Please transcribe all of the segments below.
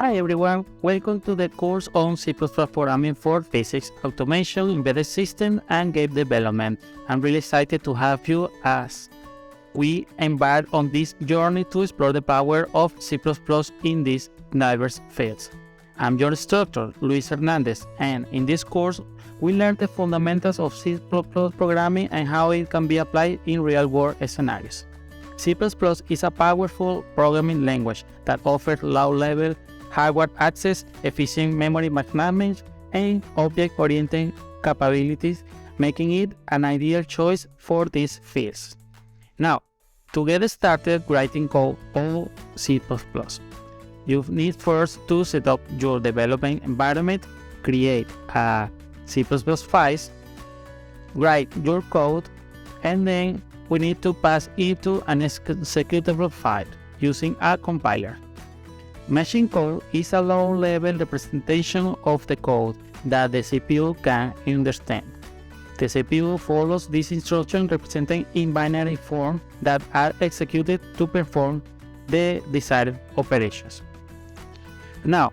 Hi everyone, welcome to the course on C++ programming for physics, automation, embedded system, and game development. I'm really excited to have you as we embark on this journey to explore the power of C++ in these diverse fields. I'm your instructor, Luis Hernandez, and in this course, we learn the fundamentals of C++ programming and how it can be applied in real-world scenarios. C++ is a powerful programming language that offers low-level hardware access, efficient memory management, and object-oriented capabilities, making it an ideal choice for these fields. Now, to get started writing code on C++, you need first to set up your development environment, create a C++ files, write your code, and then we need to pass it to an executable file using a compiler. Machine code is a low-level representation of the code that the CPU can understand. The CPU follows these instructions represented in binary form that are executed to perform the desired operations. Now,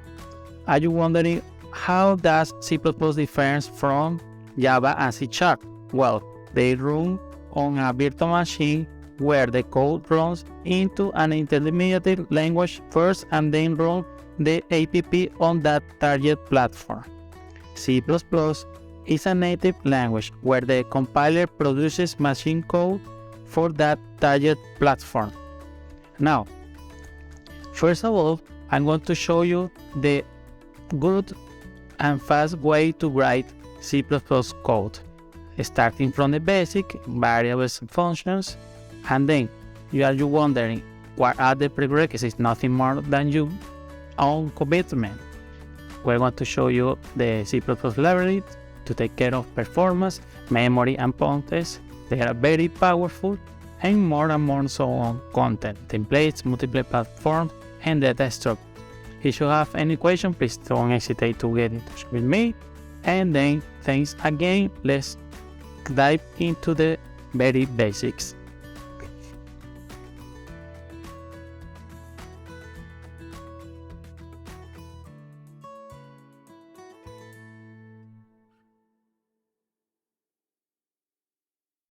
are you wondering how does C++ differ from Java and C#? Well, they run on a virtual machine where the code runs into an intermediate language first and then run the app on that target platform. C++ is a native language where the compiler produces machine code for that target platform. Now, first of all, I'm going to show you the good and fast way to write C++ code, starting from the basic variables and functions. And then you are wondering what are the prerequisites, nothing more than your own commitment. We're going to show you the C++ library to take care of performance, memory, and pointers. They are very powerful, and more so on content, templates, multiple platforms, and data structure. If you have any question, please don't hesitate to get in touch with me. And then thanks again. Let's dive into the very basics.